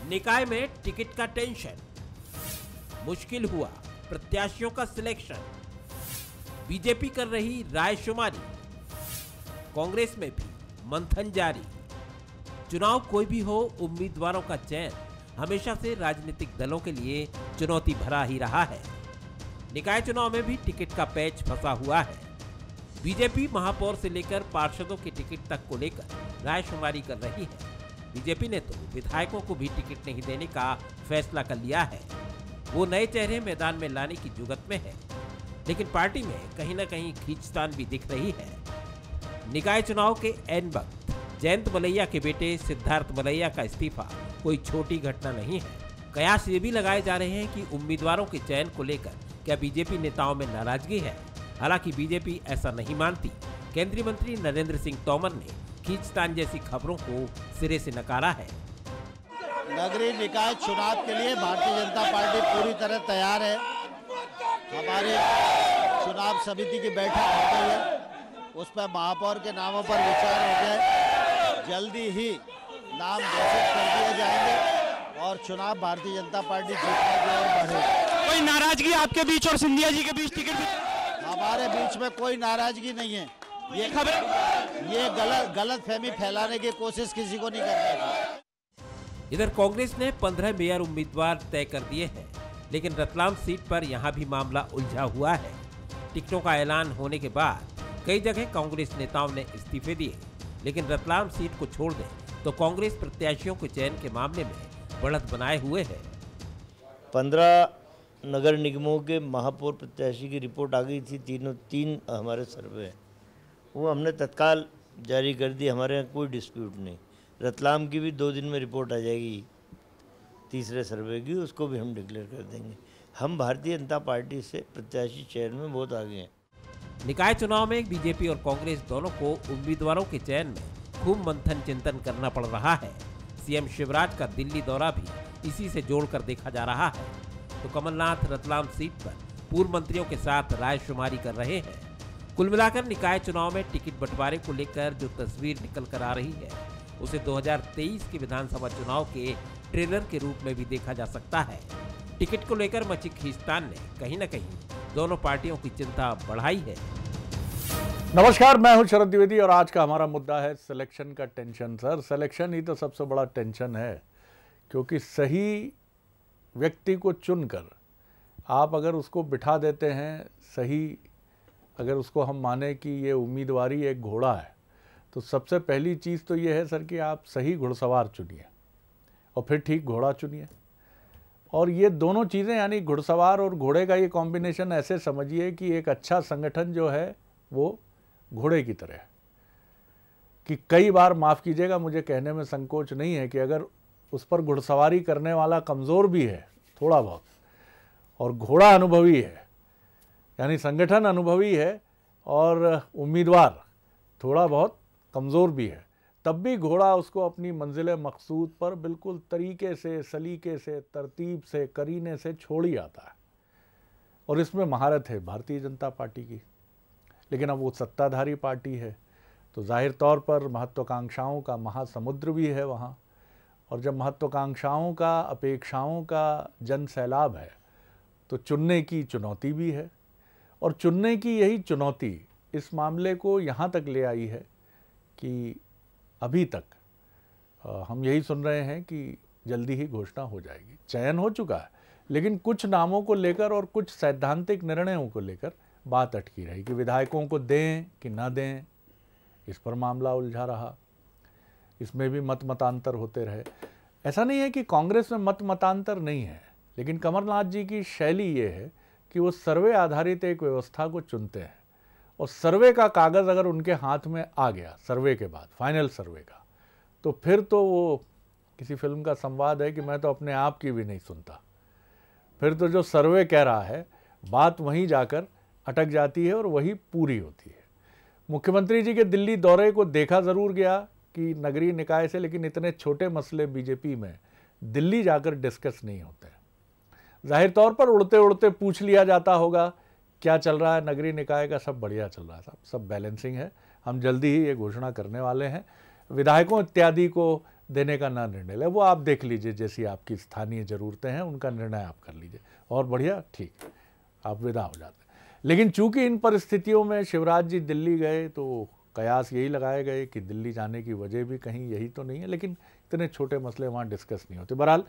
निकाय में टिकट का टेंशन, मुश्किल हुआ प्रत्याशियों का सिलेक्शन, बीजेपी कर रही रायशुमारी, कांग्रेस में भी मंथन जारी। चुनाव कोई भी हो, उम्मीदवारों का चयन हमेशा से राजनीतिक दलों के लिए चुनौती भरा ही रहा है। निकाय चुनाव में भी टिकट का पैच फंसा हुआ है। बीजेपी महापौर से लेकर पार्षदों की टिकट तक को लेकर रायशुमारी कर रही है। बीजेपी ने तो विधायकों को भी टिकट नहीं देने का फैसला कर लिया है। वो नए चेहरे मैदान में लाने की जुगत में है, लेकिन पार्टी में कहीं न कहीं खींचतान भी दिख रही है। निकाय चुनाव के एन वक्त जयंत मलैया के बेटे सिद्धार्थ मलैया का इस्तीफा कोई छोटी घटना नहीं है। कयास ये भी लगाए जा रहे हैं कि उम्मीदवारों के चयन को लेकर क्या बीजेपी नेताओं में नाराजगी है। हालांकि बीजेपी ऐसा नहीं मानती। केंद्रीय मंत्री नरेंद्र सिंह तोमर ने खींचतान जैसी खबरों को सिरे से नकारा है। नगरीय निकाय चुनाव के लिए भारतीय जनता पार्टी पूरी तरह तैयार है। हमारे चुनाव समिति की बैठक हो गई है, उस पर महापौर के नामों पर विचार हो गया। जल्दी ही नाम घोषित कर दिए जाएंगे और चुनाव भारतीय जनता पार्टी जीतने की ओर बढ़ेगी। कोई नाराजगी आपके बीच और सिंधिया जी के बीच टिकट? हमारे बीच में कोई नाराजगी नहीं है। ये गलत फहमी फैलाने की कोशिश किसी को नहीं करनी चाहिए। इधर कांग्रेस ने 15 मेयर उम्मीदवार तय कर दिए हैं, लेकिन रतलाम सीट पर यहां भी मामला उलझा हुआ है। टिकटों का ऐलान होने के बाद कई जगह कांग्रेस नेताओं ने इस्तीफे दिए, लेकिन रतलाम सीट को छोड़ दें तो कांग्रेस प्रत्याशियों के चयन के मामले में बढ़त बनाए हुए है। 15 नगर निगमों के महापौर प्रत्याशी की रिपोर्ट आ गई थी। तीन हमारे सर्वे, वो हमने तत्काल जारी कर दी। हमारे यहाँ कोई डिस्प्यूट नहीं। रतलाम की भी 2 दिन में रिपोर्ट आ जाएगी तीसरे सर्वे की, उसको भी हम डिक्लेयर कर देंगे। हम भारतीय जनता पार्टी से प्रत्याशी चयन में बहुत आगे हैं। निकाय चुनाव में बीजेपी और कांग्रेस दोनों को उम्मीदवारों के चयन में खूब मंथन चिंतन करना पड़ रहा है। सीएम शिवराज का दिल्ली दौरा भी इसी से जोड़कर देखा जा रहा है। तो कमलनाथ रतलाम सीट पर पूर्व मंत्रियों के साथ रायशुमारी कर रहे हैं। कुल मिलाकर निकाय चुनाव में टिकट बंटवारे को लेकर जो तस्वीर निकल कर आ रही है, उसे 2023 के विधानसभा चुनाव के ट्रेलर के रूप में भी देखा जा सकता है। टिकट को लेकर मची खींचतान ने कहीं न कहीं दोनों पार्टियों की चिंता बढ़ाई है। नमस्कार, मैं हूं शरद द्विवेदी और आज का हमारा मुद्दा है सिलेक्शन का टेंशन। सर, सिलेक्शन ही तो सबसे बड़ा टेंशन है, क्योंकि सही व्यक्ति को चुनकर आप अगर उसको बिठा देते हैं, सही अगर उसको हम माने कि ये उम्मीदवारी एक घोड़ा है, तो सबसे पहली चीज़ तो ये है सर कि आप सही घुड़सवार चुनिए और फिर ठीक घोड़ा चुनिए। और ये दोनों चीज़ें, यानी घुड़सवार और घोड़े का ये कॉम्बिनेशन ऐसे समझिए कि एक अच्छा संगठन जो है वो घोड़े की तरह है कि कई बार, माफ़ कीजिएगा मुझे कहने में संकोच नहीं है, कि अगर उस पर घुड़सवारी करने वाला कमज़ोर भी है थोड़ा बहुत और घोड़ा अनुभवी है, यानी संगठन अनुभवी है और उम्मीदवार थोड़ा बहुत कमज़ोर भी है, तब भी घोड़ा उसको अपनी मंजिल मकसूद पर बिल्कुल तरीके से, सलीके से, तरतीब से, करीने से छोड़ ही आता है। और इसमें महारत है भारतीय जनता पार्टी की। लेकिन अब वो सत्ताधारी पार्टी है, तो जाहिर तौर पर महत्वाकांक्षाओं का महासमुद्र भी है वहाँ। और जब महत्वाकांक्षाओं का, अपेक्षाओं का जन सैलाब है, तो चुनने की चुनौती भी है। और चुनने की यही चुनौती इस मामले को यहाँ तक ले आई है कि अभी तक हम यही सुन रहे हैं कि जल्दी ही घोषणा हो जाएगी। चयन हो चुका है, लेकिन कुछ नामों को लेकर और कुछ सैद्धांतिक निर्णयों को लेकर बात अटकी रही कि विधायकों को दें कि ना दें, इस पर मामला उलझा रहा। इसमें भी मत मतांतर होते रहे। ऐसा नहीं है कि कांग्रेस में मत मतांतर नहीं है, लेकिन कमलनाथ जी की शैली ये है कि वो सर्वे आधारित एक व्यवस्था को चुनते हैं और सर्वे का कागज़ अगर उनके हाथ में आ गया सर्वे के बाद, फाइनल सर्वे का, तो फिर तो वो किसी फिल्म का संवाद है कि मैं तो अपने आप की भी नहीं सुनता। फिर तो जो सर्वे कह रहा है बात वहीं जाकर अटक जाती है और वही पूरी होती है। मुख्यमंत्री जी के दिल्ली दौरे को देखा ज़रूर गया कि नगरीय निकाय से, लेकिन इतने छोटे मसले बीजेपी में दिल्ली जाकर डिस्कस नहीं होते। जाहिर तौर पर उड़ते उड़ते पूछ लिया जाता होगा क्या चल रहा है नगरीय निकाय का। सब बढ़िया चल रहा है साहब, सब बैलेंसिंग है, हम जल्दी ही ये घोषणा करने वाले हैं। विधायकों इत्यादि को देने का ना निर्णय ले, वो आप देख लीजिए, जैसी आपकी स्थानीय ज़रूरतें हैं उनका निर्णय आप कर लीजिए। और बढ़िया, ठीक, आप विदा हो जाते हैं। लेकिन चूंकि इन परिस्थितियों में शिवराज जी दिल्ली गए तो कयास यही लगाए गए कि दिल्ली जाने की वजह भी कहीं यही तो नहीं है, लेकिन इतने छोटे मसले वहाँ डिस्कस नहीं होते। बहरहाल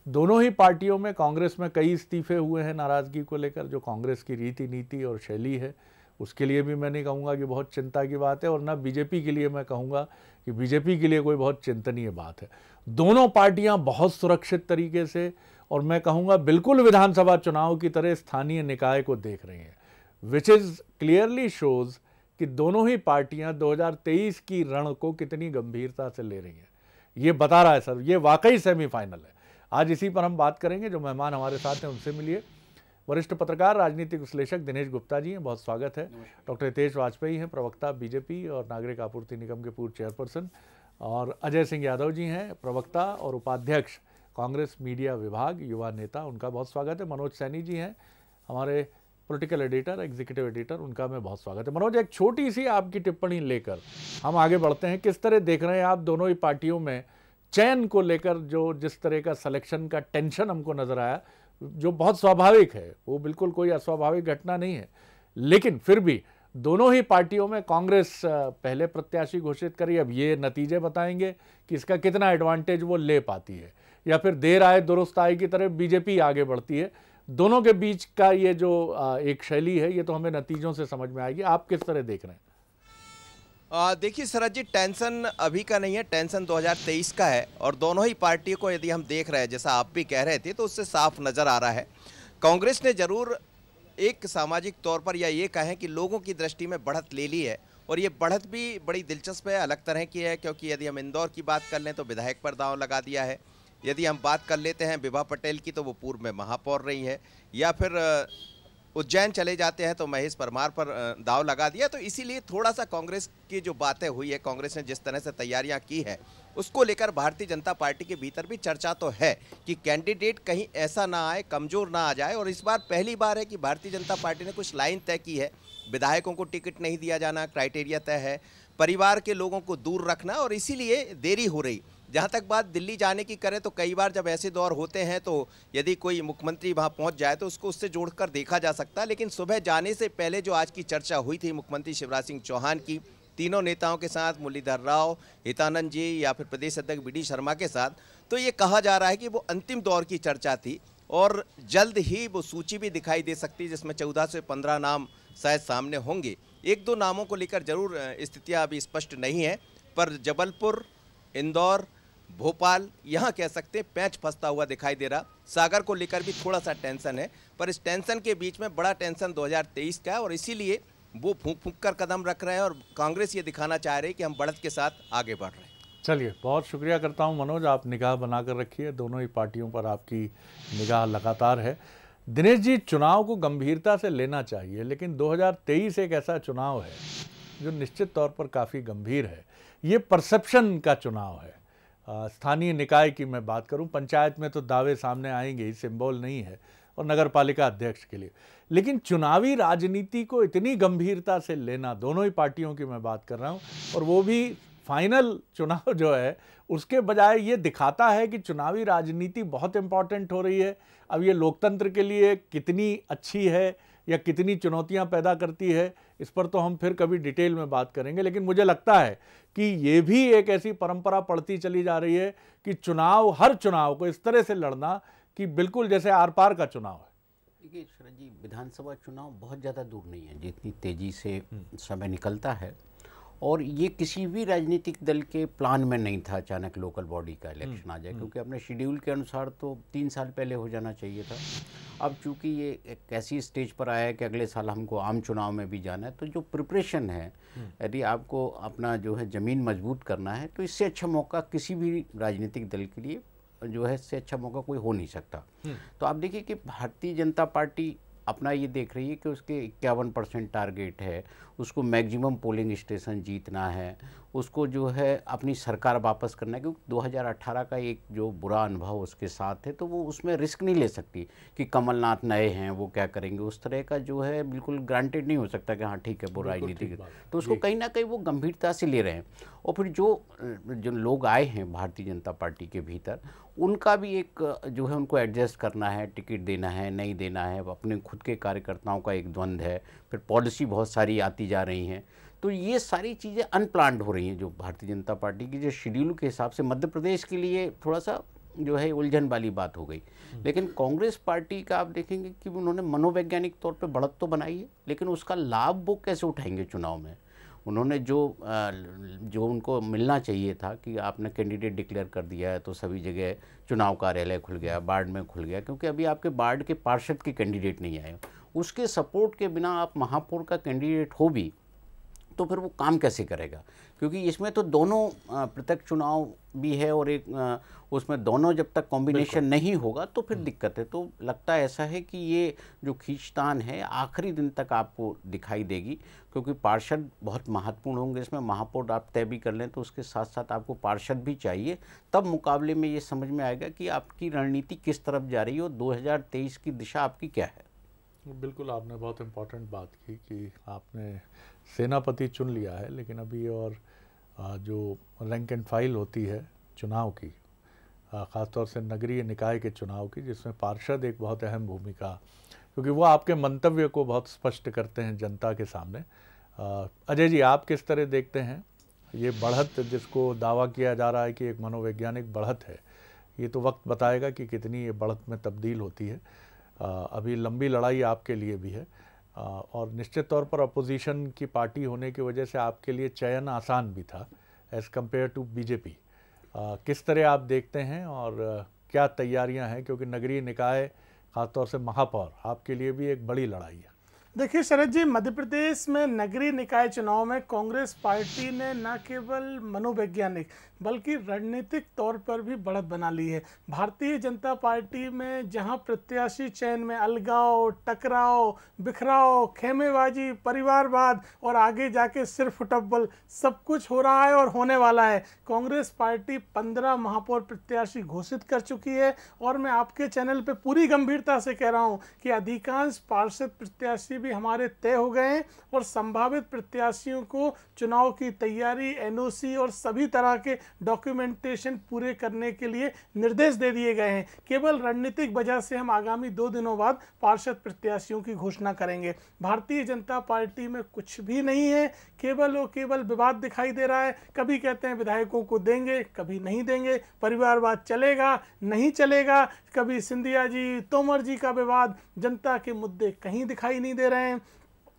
दोनों ही पार्टियों में, कांग्रेस में कई इस्तीफे हुए हैं नाराज़गी को लेकर, जो कांग्रेस की रीति नीति और शैली है उसके लिए भी मैं नहीं कहूँगा कि बहुत चिंता की बात है, और ना बीजेपी के लिए मैं कहूँगा कि बीजेपी के लिए कोई बहुत चिंतनीय बात है। दोनों पार्टियाँ बहुत सुरक्षित तरीके से, और मैं कहूँगा बिल्कुल विधानसभा चुनाव की तरह स्थानीय निकाय को देख रही हैं, विच इज़ क्लियरली शोज़ कि दोनों ही पार्टियां 2023 की रण को कितनी गंभीरता से ले रही हैं। ये बता रहा है सर, ये वाकई सेमीफाइनल है। आज इसी पर हम बात करेंगे। जो मेहमान हमारे साथ हैं उनसे मिलिए। वरिष्ठ पत्रकार, राजनीतिक विश्लेषक दिनेश गुप्ता जी हैं, बहुत स्वागत है। डॉक्टर हितेश वाजपेयी हैं, प्रवक्ता बीजेपी और नागरिक आपूर्ति निगम के पूर्व चेयरपर्सन। और अजय सिंह यादव जी हैं, प्रवक्ता और उपाध्यक्ष कांग्रेस मीडिया विभाग, युवा नेता, उनका बहुत स्वागत है। मनोज सैनी जी हैं, हमारे पॉलिटिकल एडिटर, एग्जीक्यूटिव एडिटर, उनका मैं बहुत स्वागत है। मनोज, एक छोटी सी आपकी टिप्पणी लेकर हम आगे बढ़ते हैं। किस तरह देख रहे हैं आप दोनों ही पार्टियों में चयन को लेकर जो जिस तरह का सिलेक्शन का टेंशन हमको नजर आया, जो बहुत स्वाभाविक है, वो बिल्कुल कोई अस्वाभाविक घटना नहीं है, लेकिन फिर भी दोनों ही पार्टियों में कांग्रेस पहले प्रत्याशी घोषित करी, अब ये नतीजे बताएंगे कि इसका कितना एडवांटेज वो ले पाती है, या फिर देर आए दुरुस्त आए की तरह बीजेपी आगे बढ़ती है। दोनों के बीच का ये जो एक शैली है, ये तो हमें नतीजों से समझ में आएगी। आप किस तरह देख रहे हैं? देखिए शरद जी, टेंशन अभी का नहीं है, टेंशन 2023 का है। और दोनों ही पार्टियों को यदि हम देख रहे हैं, जैसा आप भी कह रहे थे, तो उससे साफ नज़र आ रहा है कांग्रेस ने जरूर एक सामाजिक तौर पर, या ये कहें कि लोगों की दृष्टि में बढ़त ले ली है। और ये बढ़त भी बड़ी दिलचस्प है, अलग तरह की है, क्योंकि यदि हम इंदौर की बात कर लें तो विधायक पर दांव लगा दिया है। यदि हम बात कर लेते हैं विभा पटेल की, तो वो पूर्व में महापौर रही है। या फिर उज्जैन चले जाते हैं तो महेश परमार पर दाव लगा दिया। तो इसीलिए थोड़ा सा कांग्रेस की जो बातें हुई है, कांग्रेस ने जिस तरह से तैयारियां की है, उसको लेकर भारतीय जनता पार्टी के भीतर भी चर्चा तो है कि कैंडिडेट कहीं ऐसा ना आए, कमज़ोर ना आ जाए। और इस बार पहली बार है कि भारतीय जनता पार्टी ने कुछ लाइन तय की है। विधायकों को टिकट नहीं दिया जाना, क्राइटेरिया तय है, परिवार के लोगों को दूर रखना, और इसीलिए देरी हो रही। जहाँ तक बात दिल्ली जाने की करें तो कई बार जब ऐसे दौर होते हैं तो यदि कोई मुख्यमंत्री वहाँ पहुँच जाए तो उसको उससे जोड़कर देखा जा सकता है। लेकिन सुबह जाने से पहले जो आज की चर्चा हुई थी मुख्यमंत्री शिवराज सिंह चौहान की, तीनों नेताओं के साथ, मुरलीधर राव, हितानंद जी या फिर प्रदेश अध्यक्ष BD शर्मा के साथ, तो ये कहा जा रहा है कि वो अंतिम दौर की चर्चा थी और जल्द ही वो सूची भी दिखाई दे सकती है, जिसमें 14 से 15 नाम शायद सामने होंगे। एक दो नामों को लेकर जरूर स्थितियाँ अभी स्पष्ट नहीं है, पर जबलपुर, इंदौर, भोपाल, यहाँ कह सकते हैं पैंच फंसता हुआ दिखाई दे रहा। सागर को लेकर भी थोड़ा सा टेंशन है, पर इस टेंशन के बीच में बड़ा टेंशन 2023 का है, और इसीलिए वो फूंक फूंक कर कदम रख रहे हैं और कांग्रेस ये दिखाना चाह रही है कि हम बढ़त के साथ आगे बढ़ रहे हैं। चलिए, बहुत शुक्रिया करता हूं मनोज, आप निगाह बनाकर रखिए। दोनों ही पार्टियों पर आपकी निगाह लगातार है। दिनेश जी, चुनाव को गंभीरता से लेना चाहिए, लेकिन 2023 एक ऐसा चुनाव है जो निश्चित तौर पर काफ़ी गंभीर है। ये परसेप्शन का चुनाव है। स्थानीय निकाय की मैं बात करूं, पंचायत में तो दावे सामने आएंगे ही, सिंबल नहीं है, और नगर पालिका अध्यक्ष के लिए। लेकिन चुनावी राजनीति को इतनी गंभीरता से लेना, दोनों ही पार्टियों की मैं बात कर रहा हूं, और वो भी फाइनल चुनाव जो है, उसके बजाय ये दिखाता है कि चुनावी राजनीति बहुत इंपॉर्टेंट हो रही है। अब ये लोकतंत्र के लिए कितनी अच्छी है या कितनी चुनौतियां पैदा करती है, इस पर तो हम फिर कभी डिटेल में बात करेंगे। लेकिन मुझे लगता है कि ये भी एक ऐसी परंपरा पड़ती चली जा रही है कि चुनाव, हर चुनाव को इस तरह से लड़ना कि बिल्कुल जैसे आर पार का चुनाव है। देखिए शरद जी, विधानसभा चुनाव बहुत ज़्यादा दूर नहीं है, जितनी तेज़ी से समय निकलता है, और ये किसी भी राजनीतिक दल के प्लान में नहीं था अचानक लोकल बॉडी का इलेक्शन आ जाए, क्योंकि अपने शेड्यूल के अनुसार तो 3 साल पहले हो जाना चाहिए था। अब चूंकि ये एक ऐसी स्टेज पर आया है कि अगले साल हमको आम चुनाव में भी जाना है, तो जो प्रिपरेशन है, यदि आपको अपना जो है ज़मीन मजबूत करना है, तो इससे अच्छा मौका किसी भी राजनीतिक दल के लिए जो है, इससे अच्छा मौका कोई हो नहीं सकता। तो आप देखिए कि भारतीय जनता पार्टी अपना ये देख रही है कि उसके 51% टारगेट है, उसको मैक्सिमम पोलिंग स्टेशन जीतना है, उसको जो है अपनी सरकार वापस करना है, क्योंकि 2018 का एक जो बुरा अनुभव उसके साथ है, तो वो उसमें रिस्क नहीं ले सकती कि कमलनाथ नए हैं वो क्या करेंगे, उस तरह का जो है बिल्कुल ग्रांटेड नहीं हो सकता कि हाँ ठीक है वो राजनीतिक, तो उसको कहीं ना कहीं वो गंभीरता से ले रहे हैं। और फिर जो लोग आए हैं भारतीय जनता पार्टी के भीतर, उनका भी एक जो है उनको एडजस्ट करना है, टिकट देना है नहीं देना है, अपने खुद के कार्यकर्ताओं का एक द्वंद्व है, फिर पॉलिसी बहुत सारी आती जा रही हैं, तो ये सारी चीज़ें अनप्लान्ड हो रही हैं जो भारतीय जनता पार्टी की जो शेड्यूल के हिसाब से मध्य प्रदेश के लिए थोड़ा सा जो है उलझन वाली बात हो गई। लेकिन कांग्रेस पार्टी का आप देखेंगे कि उन्होंने मनोवैज्ञानिक तौर पे बढ़त तो बनाई है, लेकिन उसका लाभ वो कैसे उठाएंगे चुनाव में। उन्होंने जो उनको मिलना चाहिए था कि आपने कैंडिडेट डिक्लेयर कर दिया है तो सभी जगह चुनाव कार्यालय खुल गया, बाढ़ में खुल गया, क्योंकि अभी आपके बाढ़ के पार्षद के कैंडिडेट नहीं आए, उसके सपोर्ट के बिना आप महापौर का कैंडिडेट हो भी तो फिर वो काम कैसे करेगा, क्योंकि इसमें तो दोनों प्रत्यक्ष चुनाव भी है और एक उसमें दोनों जब तक कॉम्बिनेशन नहीं होगा तो फिर दिक्कत है। तो लगता है ऐसा है कि ये जो खींचतान है आखिरी दिन तक आपको दिखाई देगी, क्योंकि पार्षद बहुत महत्वपूर्ण होंगे इसमें। महापौर आप तय भी कर लें तो उसके साथ साथ आपको पार्षद भी चाहिए, तब मुकाबले में ये समझ में आएगा कि आपकी रणनीति किस तरफ जा रही है और 2023 की दिशा आपकी क्या है। बिल्कुल, आपने बहुत इम्पोर्टेंट बात की कि आपने सेनापति चुन लिया है, लेकिन अभी और जो रैंक एंड फाइल होती है चुनाव की, ख़ासतौर से नगरीय निकाय के चुनाव की, जिसमें पार्षद एक बहुत अहम भूमिका, क्योंकि वो आपके मंतव्य को बहुत स्पष्ट करते हैं जनता के सामने। अजय जी, आप किस तरह देखते हैं ये बढ़त, जिसको दावा किया जा रहा है कि एक मनोवैज्ञानिक बढ़त है? ये तो वक्त बताएगा कि कितनी ये बढ़त में तब्दील होती है। अभी लंबी लड़ाई आपके लिए भी है, और निश्चित तौर पर अपोजिशन की पार्टी होने की वजह से आपके लिए चयन आसान भी था एज़ कम्पेयर टू बीजेपी। किस तरह आप देखते हैं और क्या तैयारियां हैं, क्योंकि नगरीय निकाय खासतौर से महापौर आपके लिए भी एक बड़ी लड़ाई है। देखिए शरद जी, मध्य प्रदेश में नगरीय निकाय चुनाव में कांग्रेस पार्टी ने न केवल मनोवैज्ञानिक बल्कि रणनीतिक तौर पर भी बढ़त बना ली है। भारतीय जनता पार्टी में जहां प्रत्याशी चयन में अलगाव, टकराव, बिखराव, खेमेबाजी, परिवारवाद और आगे जाके सिर्फ फुटबॉल सब कुछ हो रहा है और होने वाला है। कांग्रेस पार्टी 15 महापौर प्रत्याशी घोषित कर चुकी है और मैं आपके चैनल पे पूरी गंभीरता से कह रहा हूं कि अधिकांश पार्षद प्रत्याशी भी हमारे तय हो गए हैं और संभावित प्रत्याशियों को चुनाव की तैयारी, एनओसी और सभी तरह के डॉक्यूमेंटेशन पूरे करने के लिए निर्देश दे दिए गए हैं। केवल रणनीतिक वजह से हम आगामी 2 दिनों बाद पार्षद प्रत्याशियों की घोषणा करेंगे। भारतीय जनता पार्टी में कुछ भी नहीं है, केवल और केवल विवाद दिखाई दे रहा है। कभी कहते हैं विधायकों को देंगे, कभी नहीं देंगे, परिवारवाद चलेगा नहीं चलेगा, कभी सिंधिया जी, तोमर जी का विवाद, जनता के मुद्दे कहीं दिखाई नहीं दे रहे हैं।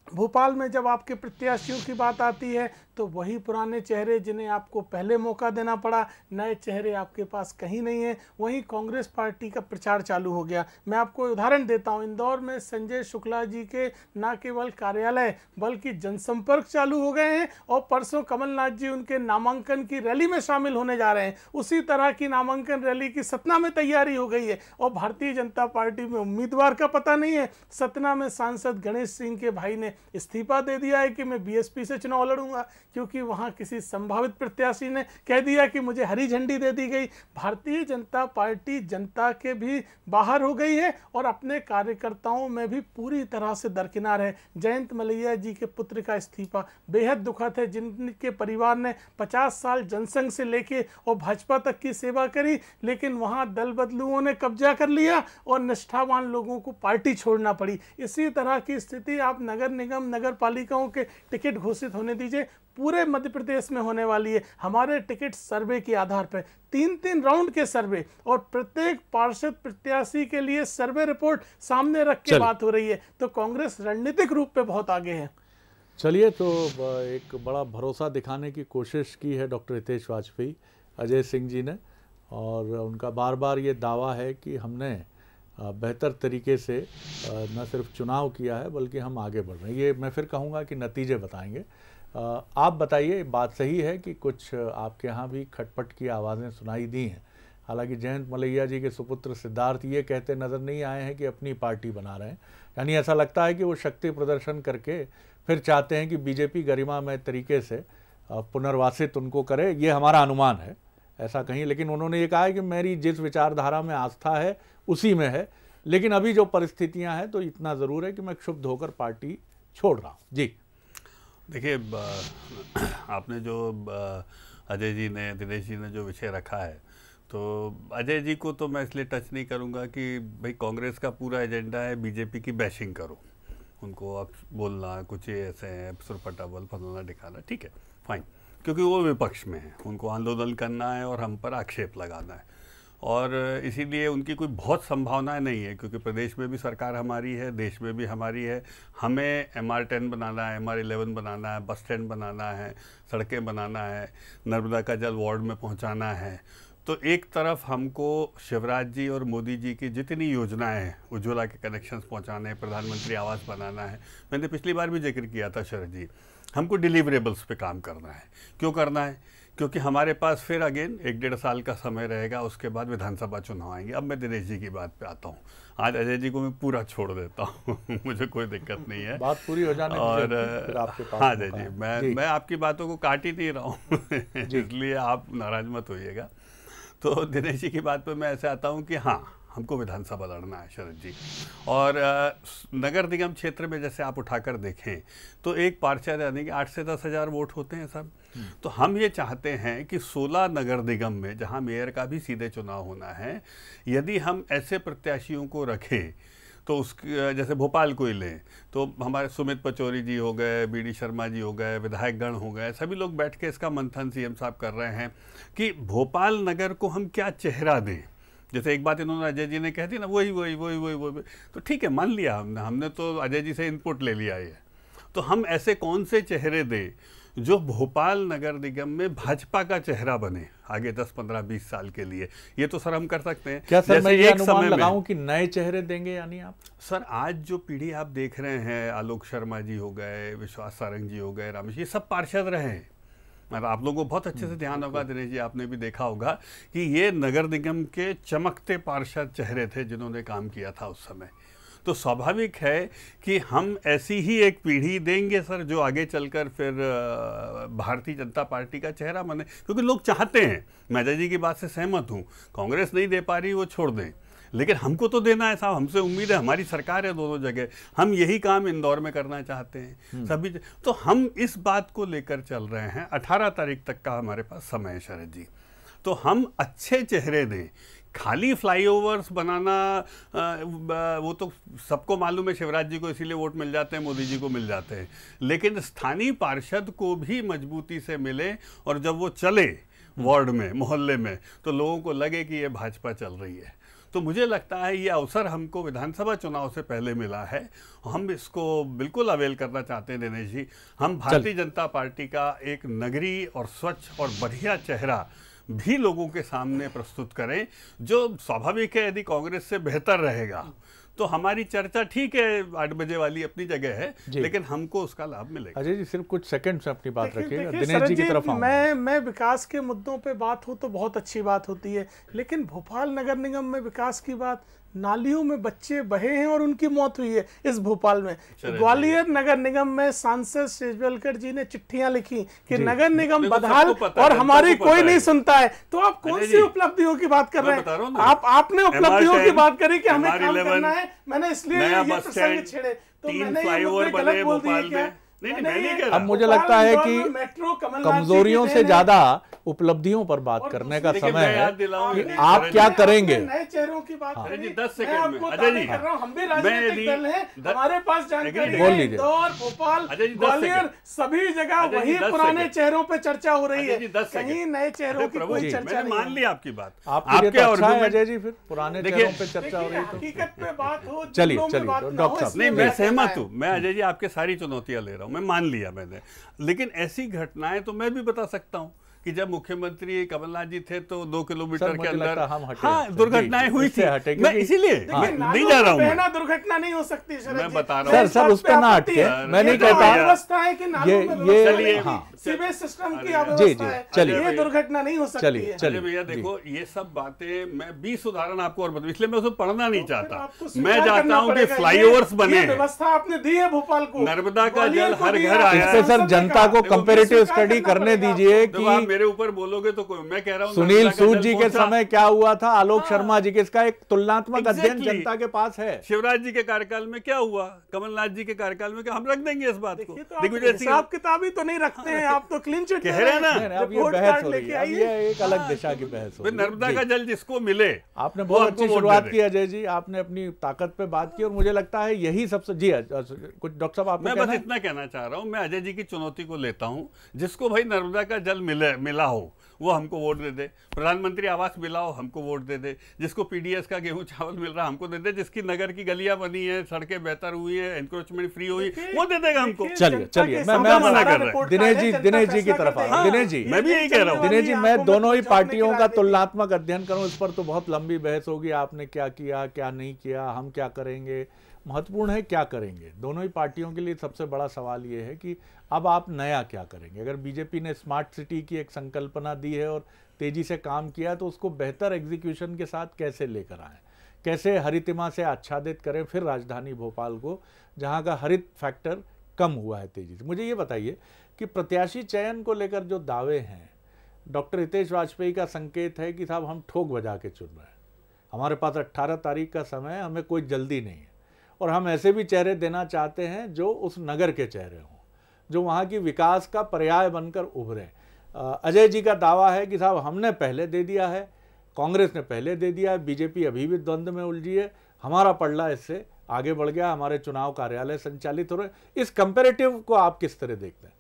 भोपाल में जब आपके प्रत्याशियों की बात आती है तो वही पुराने चेहरे जिन्हें आपको पहले मौका देना पड़ा, नए चेहरे आपके पास कहीं नहीं है। वहीं कांग्रेस पार्टी का प्रचार चालू हो गया। मैं आपको उदाहरण देता हूं, इंदौर में संजय शुक्ला जी के न केवल कार्यालय बल्कि जनसंपर्क चालू हो गए हैं और परसों कमलनाथ जी उनके नामांकन की रैली में शामिल होने जा रहे हैं। उसी तरह की नामांकन रैली की सतना में तैयारी हो गई है और भारतीय जनता पार्टी में उम्मीदवार का पता नहीं है। सतना में सांसद गणेश सिंह के भाई ने इस्तीफा दे दिया है कि मैं बीएसपी से चुनाव लड़ूंगा, क्योंकि वहां किसी संभावित प्रत्याशी ने कह दिया कि मुझे हरी झंडी दे दी गई। भारतीय जनता पार्टी जनता के भी बाहर हो गई है और अपने कार्यकर्ताओं में भी पूरी तरह से दरकिनार है। जयंत मलैया जी के पुत्र का इस्तीफा बेहद दुखद है, जिनके परिवार ने 50 साल जनसंघ से लेके और भाजपा तक की सेवा करी, लेकिन वहां दल बदलुओं ने कब्जा कर लिया और निष्ठावान लोगों को पार्टी छोड़ना पड़ी। इसी तरह की स्थिति आप नगर निगम, नगर पालिकाओं के टिकट घोषित होने दीजिए, पूरे मध्य प्रदेश में होने वाली है। हमारे टिकट सर्वे के आधार पर 3-3 राउंड के सर्वे और प्रत्येक पार्षद प्रत्याशी के लिए सर्वे रिपोर्ट सामने रख के बात हो रही है, तो कांग्रेस रणनीतिक रूप पे बहुत आगे है। चलिए, तो एक बड़ा भरोसा दिखाने की कोशिश की है डॉक्टर हितेश वाजपेयी, अजय सिंह जी ने, और उनका बार बार ये दावा है कि हमने बेहतर तरीके से न सिर्फ चुनाव किया है बल्कि हम आगे बढ़ रहे हैं। ये मैं फिर कहूँगा कि नतीजे बताएंगे। आप बताइए, बात सही है कि कुछ आपके यहाँ भी खटपट की आवाज़ें सुनाई दी हैं? हालांकि जयंत मलैया जी के सुपुत्र सिद्धार्थ ये कहते नज़र नहीं आए हैं कि अपनी पार्टी बना रहे हैं, यानी ऐसा लगता है कि वो शक्ति प्रदर्शन करके फिर चाहते हैं कि बीजेपी गरिमामय तरीके से पुनर्वासित उनको करे, ये हमारा अनुमान है, ऐसा कहीं। लेकिन उन्होंने ये कहा है कि मेरी जिस विचारधारा में आस्था है उसी में है, लेकिन अभी जो परिस्थितियां हैं तो इतना ज़रूर है कि मैं क्षुब्ध होकर पार्टी छोड़ रहा हूँ। जी देखिए, आपने जो अजय जी ने, दिनेश जी ने जो विषय रखा है, तो अजय जी को तो मैं इसलिए टच नहीं करूंगा कि भाई कांग्रेस का पूरा एजेंडा है बीजेपी की बैशिंग करो, उनको अब बोलना कुछ ये ऐसे हैं, सुरपटा बल फलाना दिखाना, ठीक है फाइन, क्योंकि वो विपक्ष में है, उनको आंदोलन करना है और हम पर आक्षेप लगाना है, और इसीलिए उनकी कोई बहुत संभावनाएं नहीं है, क्योंकि प्रदेश में भी सरकार हमारी है, देश में भी हमारी है। हमें MR10 बनाना है, MR11 बनाना है, बस स्टैंड बनाना है, सड़कें बनाना है, नर्मदा का जल वार्ड में पहुंचाना है। तो एक तरफ हमको शिवराज जी और मोदी जी की जितनी योजनाएं हैं, उज्ज्वला के कनेक्शंस पहुंचाने, प्रधानमंत्री आवास बनाना है, मैंने पिछली बार भी जिक्र किया था शरद जी, हमको डिलीवरेबल्स पे काम करना है। क्यों करना है? क्योंकि हमारे पास फिर अगेन 1-1.5 साल का समय रहेगा, उसके बाद विधानसभा चुनाव आएंगे। अब मैं दिनेश जी की बात पे आता हूँ। आज अजय जी को मैं पूरा छोड़ देता हूँ मुझे कोई दिक्कत नहीं है, बात पूरी हो जाने और फिर आपके पास। हाँ अजय जी, मैं आपकी बातों को काट ही नहीं रहा हूँ इसलिए आप नाराज मत होइएगा। तो दिनेश जी की बात पे मैं ऐसे आता हूँ कि हाँ, हमको विधानसभा लड़ना है शरद जी, और नगर निगम क्षेत्र में जैसे आप उठाकर देखें तो एक पार्षद यानी कि 8 से 10 हज़ार वोट होते हैं सब। तो हम ये चाहते हैं कि 16 नगर निगम में, जहां मेयर का भी सीधे चुनाव होना है, यदि हम ऐसे प्रत्याशियों को रखें तो उसके जैसे भोपाल को ही लें तो हमारे सुमित पचौरी जी हो गए, BD शर्मा जी हो गए, विधायकगण हो गए, सभी लोग बैठ के इसका मंथन CM साहब कर रहे हैं कि भोपाल नगर को हम क्या चेहरा दें। जैसे एक बात इन्होंने अजय जी ने कह दी ना, वही, तो ठीक है, मान लिया हमने तो अजय जी से इनपुट ले लिया है। तो हम ऐसे कौन से चेहरे दें जो भोपाल नगर निगम में भाजपा का चेहरा बने आगे 10, 15, 20 साल के लिए। ये तो सर हम कर सकते हैं। क्या सर मैं ये अनुमान लगाऊं कि नए चेहरे देंगे यानी आप? सर आज जो पीढ़ी आप देख रहे हैं, आलोक शर्मा जी हो गए, विश्वास सारंग जी हो गए, रामेश, ये सब पार्षद रहे हैं। मतलब आप लोगों को बहुत अच्छे से ध्यान होगा, दिनेश जी आपने भी देखा होगा कि ये नगर निगम के चमकते पार्षद चेहरे थे जिन्होंने काम किया था उस समय। तो स्वाभाविक है कि हम ऐसी ही एक पीढ़ी देंगे सर जो आगे चलकर फिर भारतीय जनता पार्टी का चेहरा बने, क्योंकि लोग चाहते हैं। मैं अजय जी की बात से सहमत हूँ, कांग्रेस नहीं दे पा रही वो छोड़ दें, लेकिन हमको तो देना है साहब, हमसे उम्मीद है, हमारी सरकार है दोनों जगह, हम यही काम इंदौर में करना चाहते हैं सभी। तो हम इस बात को लेकर चल रहे हैं। 18 तारीख तक का हमारे पास समय है शरद जी, तो हम अच्छे चेहरे दें। खाली फ्लाईओवर्स बनाना वो तो सबको मालूम है, शिवराज जी को इसीलिए वोट मिल जाते हैं, मोदी जी को मिल जाते हैं, लेकिन स्थानीय पार्षद को भी मजबूती से मिले और जब वो चले वार्ड में, मोहल्ले में, तो लोगों को लगे कि ये भाजपा चल रही है। तो मुझे लगता है ये अवसर हमको विधानसभा चुनाव से पहले मिला है, हम इसको बिल्कुल अवेल करना चाहते हैं दिनेश जी। हम भारतीय जनता पार्टी का एक नगरीय और स्वच्छ और बढ़िया चेहरा भी लोगों के सामने प्रस्तुत करें, जो स्वाभाविक है यदि कांग्रेस से बेहतर रहेगा तो हमारी चर्चा ठीक है 8 बजे वाली अपनी जगह है, लेकिन हमको उसका लाभ मिलेगा। अजय जी सिर्फ कुछ सेकंड से अपनी बात रखिएगा, दिनेश जी की तरफ आऊंगा। मैं विकास के मुद्दों पे बात हो तो बहुत अच्छी बात होती है, लेकिन भोपाल नगर निगम में विकास की बात, नालियों में बच्चे बहे हैं और उनकी मौत हुई है इस भोपाल में। ग्वालियर नगर निगम में सांसद सेजवलकर जी ने चिट्ठियां लिखी कि नगर निगम बदहाल और हमारी कोई नहीं सुनता है। तो आप कौन सी उपलब्धियों की बात कर रहे हैं? आपने उपलब्धियों की बात करी कि हमें काम करना है, मैंने इसलिए ये प्रसंग छेड़े, तो मैंने ये गलत बोल दिया क्या? अब मुझे लगता है कि कमजोरियों से ज्यादा उपलब्धियों पर बात करने का समय है कि आप क्या करेंगे। नए चेहरों की बात करें, 10 सेकंड में अजय जी, हम भी राजनीतिक दल हैं, हमारे पास जानकारी बोल है। लीजिए। इंदौर, भोपाल, ग्वालियर, सभी जगह वही पुराने चेहरों पे चर्चा हो रही है, कहीं नए चेहरों की कोई चर्चा नहीं। मान लिया आपकी बात, आपके अजय जी, फिर पुराने चेहरों पे चर्चा हो रही है, हकीकत पे बात हो। चलिए डॉक्टर साहब। नहीं, मैं सहमत हूँ, मैं अजय जी आपके सारी चुनौतियां ले रहा हूँ, मैं मान लिया मैंने, लेकिन ऐसी घटनाएं तो मैं भी बता सकता हूँ। कि जब मुख्यमंत्री कमलनाथ जी थे तो 2 किलोमीटर के अंदर हाँ दुर्घटनाएं हुई थी। मैं इसीलिए नहीं जा रहा हूँ, दुर्घटना नहीं हो सकती मैं बता रहा हूँ सर उस पर ना अटके, मैं नहीं कहता व्यवस्था है कि ये सीवेज सिस्टम की अव्यवस्था है, चलिए ये दुर्घटना नहीं हो सकती है। चलिए भैया देखो ये सब बातें, मैं 20 उदाहरण आपको और बताऊं, इसलिए मैं उसको पढ़ना नहीं चाहता। मैं चाहता हूँ कि फ्लाईओवर्स बने, व्यवस्था आपने दी है भोपाल को, नर्मदा का जल हर घर आया। इस पे सर जनता को कंपैरेटिव स्टडी करने दीजिए कि आप मेरे ऊपर बोलोगे तो मैं कह रहा हूँ सुनील सूद जी के समय क्या हुआ था, आलोक शर्मा जी के, इसका एक तुलनात्मक अध्ययन जनता के पास है। शिवराज जी के कार्यकाल में क्या हुआ, कमलनाथ जी के कार्यकाल में क्या, हम रख देंगे इस बात को। दिग्विजय सिंह हिसाब किताब ही तो नहीं रखते हैं आप, तो क्लीन चिट कह रहे हैं ना। अब ये बहस हो रही है, ये एक अलग दिशा की बहस हो रही है। नर्मदा का जल जिसको मिले, आपने बहुत अच्छी शुरुआत की अजय जी, आपने अपनी ताकत पे बात की और मुझे लगता है यही सबसे जी कुछ डॉक्टर साहब आप। मैं बस इतना कहना चाह रहा हूं, मैं अजय जी की चुनौती को लेता हूं, जिसको भाई नर्मदा का जल मिला हो वो हमको वोट दे दे, प्रधानमंत्री आवास मिला हो हमको वोट दे दे, जिसको पीडीएस का गेहूं चावल मिल रहा हमको दे दे, जिसकी नगर की गलियां बनी है, सड़कें बेहतर हुई है, एनक्रोचमेंट फ्री हुई, वो दे देगा हमको। चलिए मैं मना कर रहा हूं दिनेश जी की तरफ आ। दिनेश जी मैं भी यही कह रहा हूँ, दिनेश जी मैं दोनों ही पार्टियों का तुलनात्मक अध्ययन करूं, इस पर तो बहुत लंबी बहस होगी, आपने क्या किया क्या नहीं किया, हम क्या करेंगे, महत्वपूर्ण है क्या करेंगे। दोनों ही पार्टियों के लिए सबसे बड़ा सवाल ये है कि अब आप नया क्या करेंगे। अगर बीजेपी ने स्मार्ट सिटी की एक संकल्पना दी है और तेजी से काम किया तो उसको बेहतर एग्जीक्यूशन के साथ कैसे लेकर आएं, कैसे हरितिमा से आच्छादित करें फिर राजधानी भोपाल को, जहां का हरित फैक्टर कम हुआ है तेजी से। मुझे ये बताइए कि प्रत्याशी चयन को लेकर जो दावे हैं, डॉक्टर हितेश वाजपेयी का संकेत है कि साहब हम ठोक बजा के चुन रहे हैं, हमारे पास 18 तारीख का समय है, हमें कोई जल्दी नहीं है, और हम ऐसे भी चेहरे देना चाहते हैं जो उस नगर के चेहरे हों, जो वहाँ की विकास का पर्याय बनकर उभरें। अजय जी का दावा है कि साहब हमने पहले दे दिया है, कांग्रेस ने पहले दे दिया है, बीजेपी अभी भी द्वंद्व में उलझी है, हमारा पड़ला इससे आगे बढ़ गया, हमारे चुनाव कार्यालय संचालित हो रहे। इस कंपैरेटिव को आप किस तरह देखते हैं?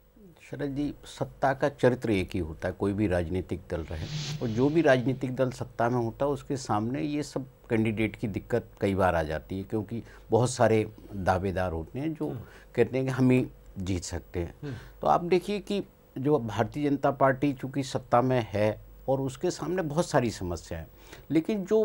शरद जी, सत्ता का चरित्र एक ही होता है, कोई भी राजनीतिक दल रहे, और जो भी राजनीतिक दल सत्ता में होता है उसके सामने ये सब कैंडिडेट की दिक्कत कई बार आ जाती है, क्योंकि बहुत सारे दावेदार होते हैं जो कहते हैं कि हम ही जीत सकते हैं। तो आप देखिए कि जो भारतीय जनता पार्टी चूँकि सत्ता में है और उसके सामने बहुत सारी समस्याएं, लेकिन जो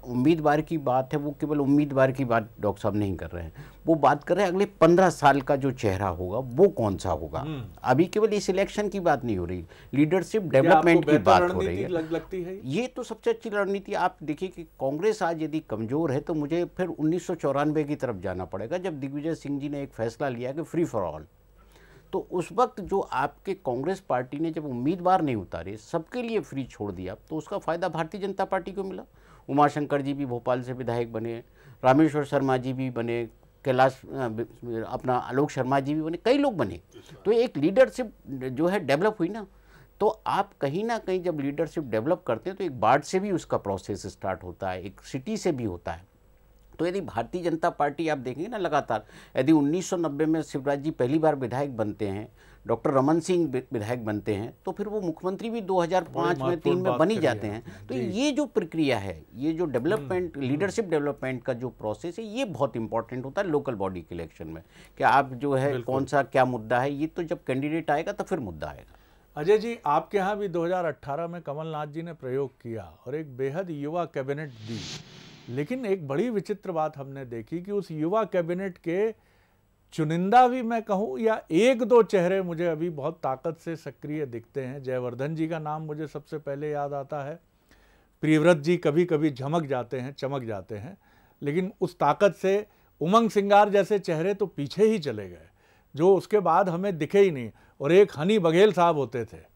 उम्मीदवार की बात है वो केवल उम्मीदवार की बात डॉक्टर साहब नहीं कर रहे हैं, वो बात कर रहे हैं अगले 15 साल का जो चेहरा होगा वो कौन सा होगा। अभी केवल इस इलेक्शन की बात नहीं हो रही, लीडरशिप डेवलपमेंट की बात हो रही है। लगती है ये तो सबसे अच्छी रणनीति। आप देखिए कि कांग्रेस आज यदि कमजोर है तो मुझे फिर 1994 की तरफ जाना पड़ेगा, जब दिग्विजय सिंह जी ने एक फैसला लिया कि फ्री फॉर ऑल। तो उस वक्त जो आपके कांग्रेस पार्टी ने जब उम्मीदवार नहीं उतारे, सबके लिए फ्री छोड़ दिया, तो उसका फ़ायदा भारतीय जनता पार्टी को मिला। उमाशंकर जी भी भोपाल से विधायक बने, रामेश्वर शर्मा जी भी बने, कैलाश अपना आलोक शर्मा जी भी बने, कई लोग बने। तो एक लीडरशिप जो है डेवलप हुई ना। तो आप कहीं ना कहीं जब लीडरशिप डेवलप करते हैं तो एक वार्ड से भी उसका प्रोसेस स्टार्ट होता है, एक सिटी से भी होता है। तो यदि भारतीय जनता पार्टी आप देखेंगे ना लगातार, यदि 1990 में शिवराज जी पहली बार विधायक बनते हैं, डॉक्टर रमन सिंह विधायक बनते हैं, तो फिर वो मुख्यमंत्री भी 2005 में 3 में बन ही जाते हैं। तो ये जो प्रक्रिया है, ये जो डेवलपमेंट लीडरशिप डेवलपमेंट का जो प्रोसेस है, ये बहुत इंपॉर्टेंट होता है लोकल बॉडी के इलेक्शन में, कि आप जो है कौन सा क्या मुद्दा है, ये तो जब कैंडिडेट आएगा तो फिर मुद्दा आएगा। अजय जी, आपके यहाँ भी 2018 में कमलनाथ जी ने प्रयोग किया और एक बेहद युवा कैबिनेट दी, लेकिन एक बड़ी विचित्र बात हमने देखी कि उस युवा कैबिनेट के चुनिंदा भी मैं कहूँ या 1-2 चेहरे मुझे अभी बहुत ताकत से सक्रिय दिखते हैं। जयवर्धन जी का नाम मुझे सबसे पहले याद आता है, प्रियव्रत जी कभी कभी झमक जाते हैं, चमक जाते हैं, लेकिन उस ताकत से उमंग सिंगार जैसे चेहरे तो पीछे ही चले गए, जो उसके बाद हमें दिखे ही नहीं। और एक हनी बघेल साहब होते थे,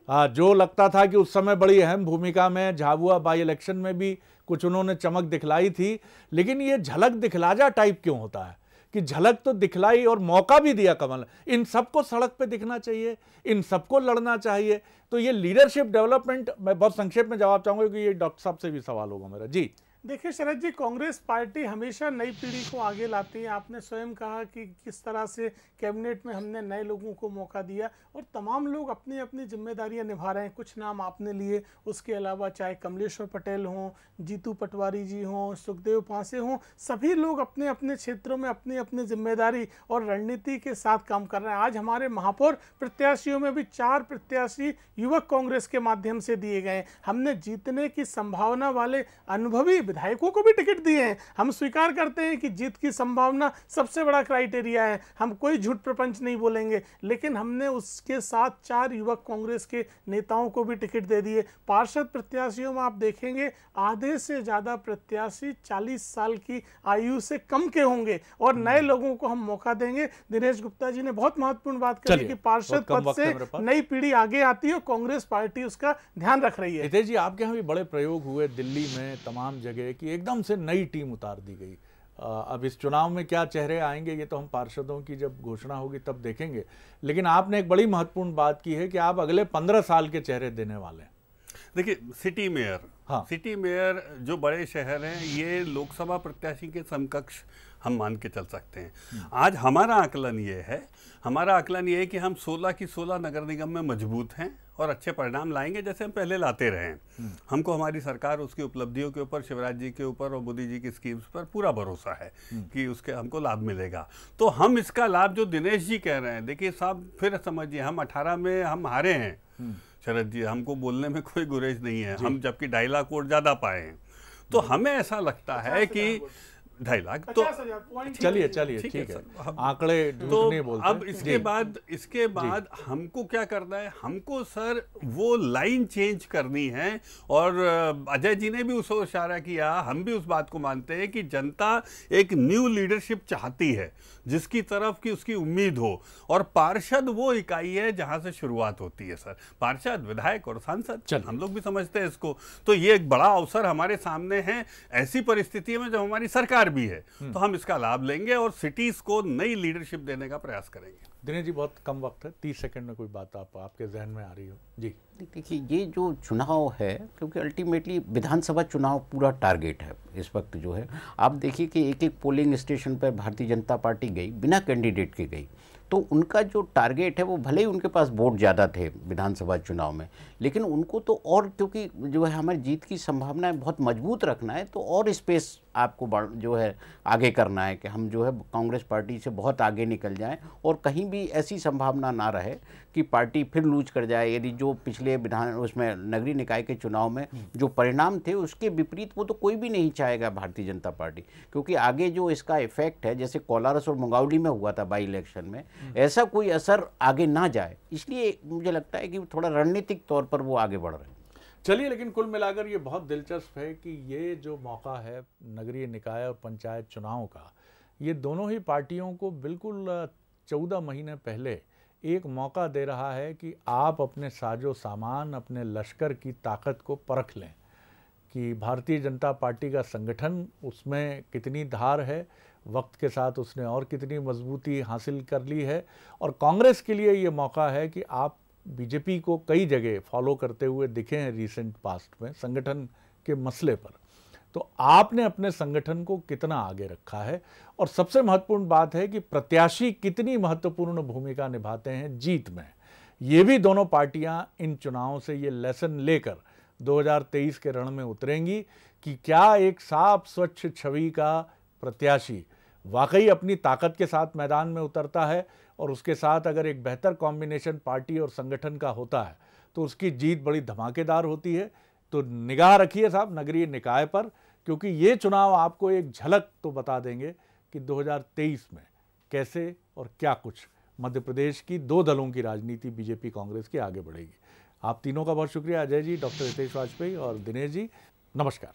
जो लगता था कि उस समय बड़ी अहम भूमिका में झाबुआ बाई इलेक्शन में भी कुछ उन्होंने चमक दिखलाई थी, लेकिन ये झलक दिखलाजा टाइप क्यों होता है कि झलक तो दिखलाई और मौका भी दिया कमल। इन सबको सड़क पे दिखना चाहिए, इन सबको लड़ना चाहिए। तो ये लीडरशिप डेवलपमेंट, मैं बहुत संक्षेप में जवाब चाहूंगा क्योंकि ये डॉक्टर साहब से भी सवाल होगा मेरा। जी देखिए शरद जी, कांग्रेस पार्टी हमेशा नई पीढ़ी को आगे लाती है। आपने स्वयं कहा कि किस तरह से कैबिनेट में हमने नए लोगों को मौका दिया और तमाम लोग अपनी अपनी जिम्मेदारियां निभा रहे हैं। कुछ नाम आपने लिए, उसके अलावा चाहे कमलेश्वर पटेल हों, जीतू पटवारी जी हों, सुखदेव पांसे हों, सभी लोग अपने अपने क्षेत्रों में अपनी अपनी जिम्मेदारी और रणनीति के साथ काम कर रहे हैं। आज हमारे महापौर प्रत्याशियों में भी 4 प्रत्याशी युवक कांग्रेस के माध्यम से दिए गए। हमने जीतने की संभावना वाले अनुभवी विधायकों को भी टिकट दिए हैं। हम स्वीकार करते हैं कि जीत की संभावना सबसे बड़ा क्राइटेरिया है, हम कोई झूठ प्रपंच नहीं बोलेंगे, लेकिन हमने उसके साथ 4 युवक कांग्रेस के नेताओं को भी टिकट दे दिए। पार्षद प्रत्याशियों में आप देखेंगे आधे से ज्यादा प्रत्याशी 40 साल की आयु से कम के होंगे और नए लोगों को हम मौका देंगे। दिनेश गुप्ता जी ने बहुत महत्वपूर्ण बात कही कि पार्षद पद से नई पीढ़ी आगे आती है और कांग्रेस पार्टी उसका ध्यान रख रही है। हितेश जी, आपके यहाँ भी बड़े प्रयोग हुए दिल्ली में, तमाम जगह कि एकदम से नई टीम उतार दी गई। अब इस चुनाव में क्या चेहरे आएंगे ये तो हम पार्षदों की जब घोषणा होगी तब देखेंगे, लेकिन आपने एक बड़ी महत्वपूर्ण बात की है कि आप अगले 15 साल के चेहरे देने वाले हैं। देखिए, सिटी मेयर, हाँ, सिटी मेयर जो बड़े शहर हैं ये लोकसभा प्रत्याशी के समकक्ष हम मान के चल सकते हैं। आज हमारा आकलन ये है कि हम 16 की 16 नगर निगम में मजबूत हैं और अच्छे परिणाम लाएंगे जैसे हम पहले लाते रहे हैं। हमको हमारी सरकार उसकी उपलब्धियों के ऊपर, शिवराज जी के ऊपर और मोदी जी की स्कीम्स पर पूरा भरोसा है कि उसके हमको लाभ मिलेगा। तो हम इसका लाभ जो दिनेश जी कह रहे हैं, देखिए साहब फिर समझिए, हम 18 में हम हारे हैं शरद जी, हमको बोलने में कोई गुरेज नहीं है, हम जबकि 2.5 लाख वोट ज्यादा पाए हैं। तो हमें ऐसा लगता है कि 2.5 लाख तो चलिए ठीक है, आंकड़े तो नहीं बोलते। अब इसके बाद हमको क्या करना है, हमको सर वो लाइन चेंज करनी है। और अजय जी ने भी उस ओर इशारा किया, हम भी उस बात को मानते हैं कि जनता एक न्यू लीडरशिप चाहती है जिसकी तरफ की उसकी उम्मीद हो, और पार्षद वो इकाई है जहां से शुरुआत होती है सर, पार्षद, विधायक और सांसद, हम लोग भी समझते हैं इसको। तो ये एक बड़ा अवसर हमारे सामने है ऐसी परिस्थिति में जब हमारी सरकार भी है, तो हम इसका लाभ लेंगे और सिटीज को नई लीडरशिप देने का प्रयास करेंगे। दिनेश जी, बहुत कम वक्त है, 30 सेकंड में कोई बात आपके जहन में आ रही हो जी। देखिए, ये जो चुनाव है, क्योंकि अल्टीमेटली विधानसभा चुनाव पूरा टारगेट है इस वक्त जो है। आप देखिए कि एक एक पोलिंग स्टेशन पर भारतीय जनता पार्टी गई, बिना कैंडिडेट के गई, तो उनका जो टारगेट है वो भले ही उनके पास वोट ज़्यादा थे विधानसभा चुनाव में, लेकिन उनको तो और, क्योंकि जो है हमारी जीत की संभावनाएं बहुत मजबूत रखना है, तो और स्पेस आपको जो है आगे करना है कि हम जो है कांग्रेस पार्टी से बहुत आगे निकल जाएं और कहीं भी ऐसी संभावना ना रहे कि पार्टी फिर लूज कर जाए। यदि जो पिछले उसमें नगरीय निकाय के चुनाव में जो परिणाम थे उसके विपरीत, वो तो कोई भी नहीं चाहेगा भारतीय जनता पार्टी, क्योंकि आगे जो इसका इफेक्ट है, जैसे कोलारस और मुंगावली में हुआ था बाई इलेक्शन में, ऐसा कोई असर आगे ना जाए, इसलिए मुझे लगता है कि थोड़ा रणनीतिक तौर पर वो आगे बढ़ रहे हैं। चलिए, लेकिन कुल मिलाकर ये बहुत दिलचस्प है कि ये जो मौका है नगरीय निकाय और पंचायत चुनाव का, ये दोनों ही पार्टियों को बिल्कुल 14 महीने पहले एक मौका दे रहा है कि आप अपने साजो सामान, अपने लश्कर की ताकत को परख लें कि भारतीय जनता पार्टी का संगठन, उसमें कितनी धार है, वक्त के साथ उसने और कितनी मजबूती हासिल कर ली है। और कांग्रेस के लिए ये मौका है कि आप बीजेपी को कई जगह फॉलो करते हुए दिखे हैं रिसेंट पास्ट में संगठन के मसले पर, तो आपने अपने संगठन को कितना आगे रखा है। और सबसे महत्वपूर्ण बात है कि प्रत्याशी कितनी महत्वपूर्ण भूमिका निभाते हैं जीत में। ये भी दोनों पार्टियां इन चुनावों से ये लेसन लेकर 2023 के रण में उतरेंगी कि क्या एक साफ स्वच्छ छवि का प्रत्याशी वाकई अपनी ताकत के साथ मैदान में उतरता है, और उसके साथ अगर एक बेहतर कॉम्बिनेशन पार्टी और संगठन का होता है तो उसकी जीत बड़ी धमाकेदार होती है। तो निगाह रखिए साहब नगरीय निकाय पर, क्योंकि ये चुनाव आपको एक झलक तो बता देंगे कि 2023 में कैसे और क्या कुछ मध्य प्रदेश की 2 दलों की राजनीति बीजेपी कांग्रेस की आगे बढ़ेगी। आप तीनों का बहुत शुक्रिया, अजय जी, डॉक्टर हितेश वाजपेयी और दिनेश जी, नमस्कार।